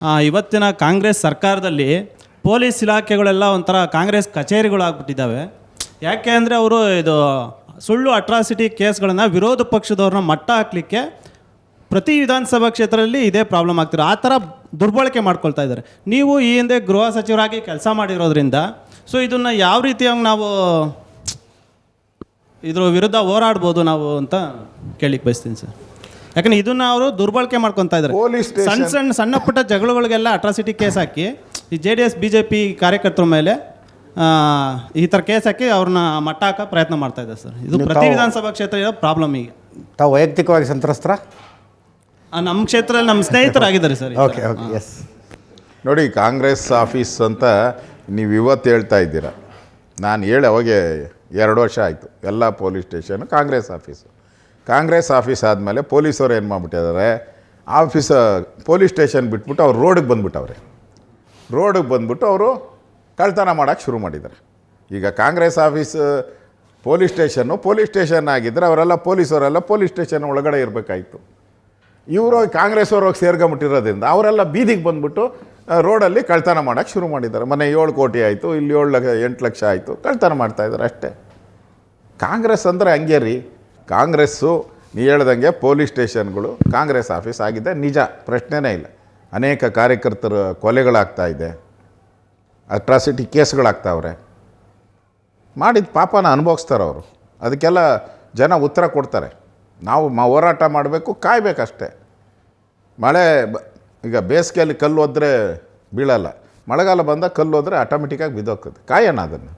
ಇವತ್ತಿನ ಕಾಂಗ್ರೆಸ್ ಸರ್ಕಾರದಲ್ಲಿ ಪೊಲೀಸ್ ಇಲಾಖೆಗಳೆಲ್ಲ ಒಂಥರ ಕಾಂಗ್ರೆಸ್ ಕಚೇರಿಗಳಾಗ್ಬಿಟ್ಟಿದ್ದಾವೆ. ಯಾಕೆ ಅಂದರೆ ಅವರು ಇದು ಸುಳ್ಳು ಅಟ್ರಾಸಿಟಿ ಕೇಸ್ಗಳನ್ನು ವಿರೋಧ ಪಕ್ಷದವ್ರನ್ನ ಮಟ್ಟ ಹಾಕಲಿಕ್ಕೆ ಪ್ರತಿ ವಿಧಾನಸಭಾ ಕ್ಷೇತ್ರದಲ್ಲಿ ಇದೇ ಪ್ರಾಬ್ಲಮ್ ಆಗ್ತಿರೋ ಆ ಥರ ದುರ್ಬಳಕೆ ಮಾಡ್ಕೊಳ್ತಾ ಇದ್ದಾರೆ. ನೀವು ಈ ಹಿಂದೆ ಗೃಹ ಸಚಿವರಾಗಿ ಕೆಲಸ ಮಾಡಿರೋದ್ರಿಂದ ಸೊ ಇದನ್ನು ಯಾವ ರೀತಿಯಾಗಿ ನಾವು ಇದ್ರ ವಿರುದ್ಧ ಹೋರಾಡ್ಬೋದು ನಾವು ಅಂತ ಕೇಳಿಕ್ಕೆ ಬಯಸ್ತೀನಿ ಸರ್. ಯಾಕಂದ್ರೆ ಇದನ್ನ ಅವರು ದುರ್ಬಳಕೆ ಮಾಡ್ಕೊತಾ ಇದ್ದಾರೆ. ಸಣ್ಣ ಪುಟ್ಟ ಜಗಳಗಳಿಗೆಲ್ಲ ಅಟ್ರಾಸಿಟಿ ಕೇಸ್ ಹಾಕಿ ಈ JDS BJP ಕಾರ್ಯಕರ್ತರ ಮೇಲೆ ಈ ಥರ ಕೇಸ್ ಹಾಕಿ ಅವ್ರನ್ನ ಮಟ್ಟ ಹಾಕೋ ಪ್ರಯತ್ನ ಮಾಡ್ತಾ ಇದ್ದಾರೆ ಸರ್. ಇದು ಪ್ರತಿ ವಿಧಾನಸಭಾ ಕ್ಷೇತ್ರ ಇರೋ ಪ್ರಾಬ್ಲಮ್. ಈಗ ತಾವು ವೈಯಕ್ತಿಕವಾಗಿ ಸಂತ್ರಸ್ತರ ನಮ್ಮ ಕ್ಷೇತ್ರದಲ್ಲಿ ನಮ್ಮ ಸ್ನೇಹಿತರಾಗಿದ್ದಾರೆ ಸರ್. Okay okay yes. ನೋಡಿ, ಕಾಂಗ್ರೆಸ್ ಆಫೀಸ್ ಅಂತ ನೀವು ಇವತ್ತು ಹೇಳ್ತಾ ಇದ್ದೀರಾ. ನಾನು ಹೇಳಿ ಅವಾಗೆ 2 ವರ್ಷ ಆಯಿತು. ಎಲ್ಲ ಪೊಲೀಸ್ ಸ್ಟೇಷನು ಕಾಂಗ್ರೆಸ್ ಆಫೀಸ್ ಆದಮೇಲೆ ಪೊಲೀಸವ್ರು ಏನು ಮಾಡಿಬಿಟ್ಟಿದ್ದಾರೆ, ಪೊಲೀಸ್ ಸ್ಟೇಷನ್ ಬಿಟ್ಬಿಟ್ಟು ಅವ್ರು ರೋಡಿಗೆ ಬಂದುಬಿಟ್ಟು ಅವರು ಕಳ್ತನ ಮಾಡೋಕ್ಕೆ ಶುರು ಮಾಡಿದ್ದಾರೆ. ಈಗ ಕಾಂಗ್ರೆಸ್ ಆಫೀಸ್ ಪೊಲೀಸ್ ಸ್ಟೇಷನ್ ಆಗಿದ್ದರೆ ಅವರೆಲ್ಲ ಪೊಲೀಸವರೆಲ್ಲ ಪೊಲೀಸ್ ಸ್ಟೇಷನ್ ಒಳಗಡೆ ಇರಬೇಕಾಯಿತು. ಇವರು ಕಾಂಗ್ರೆಸ್ ಅವ್ರು ಹೋಗಿ ಸೇರ್ಕೊಂಬಿಟ್ಟಿರೋದ್ರಿಂದ ಅವರೆಲ್ಲ ಬೀದಿಗೆ ಬಂದುಬಿಟ್ಟು ರೋಡಲ್ಲಿ ಕಳ್ತನ ಮಾಡೋಕ್ಕೆ ಶುರು ಮಾಡಿದ್ದಾರೆ. ಮೊನ್ನೆ 7 ಕೋಟಿ ಆಯಿತು, ಇಲ್ಲಿ 8 ಲಕ್ಷ ಆಯಿತು, ಕಳ್ತನ ಮಾಡ್ತಾಯಿದ್ದಾರೆ ಅಷ್ಟೇ. ಕಾಂಗ್ರೆಸ್ ಅಂದರೆ ಹಂಗೆ ರೀ. ಕಾಂಗ್ರೆಸ್ಸು ನೀ ಹೇಳ್ದಂಗೆ ಪೊಲೀಸ್ ಸ್ಟೇಷನ್ಗಳು ಕಾಂಗ್ರೆಸ್ ಆಫೀಸ್ ಆಗಿದೆ, ನಿಜ, ಪ್ರಶ್ನೆನೇ ಇಲ್ಲ. ಅನೇಕ ಕಾರ್ಯಕರ್ತರ ಕೊಲೆಗಳಾಗ್ತಾಯಿದೆ, ಅಟ್ರಾಸಿಟಿ ಕೇಸ್ಗಳಾಗ್ತಾವ್ರೆ. ಮಾಡಿದ ಪಾಪನ ಅನುಭವಿಸ್ತಾರೆ ಅವರು. ಅದಕ್ಕೆಲ್ಲ ಜನ ಉತ್ತರ ಕೊಡ್ತಾರೆ. ನಾವು ಹೋರಾಟ ಮಾಡಬೇಕು, ಕಾಯಬೇಕಷ್ಟೆ. ಈಗ ಬೇಸಿಗೆಯಲ್ಲಿ ಕಲ್ಲು ಹೋದ್ರೆ ಬೀಳಲ್ಲ, ಮಳೆಗಾಲ ಬಂದಾಗ ಕಲ್ಲು ಹೋದರೆ ಆಟೋಮೆಟಿಕ್ಕಾಗಿ ಬಿದ್ದೋಗ್ತದೆ. ಕಾಯೋಣ ಅದನ್ನು.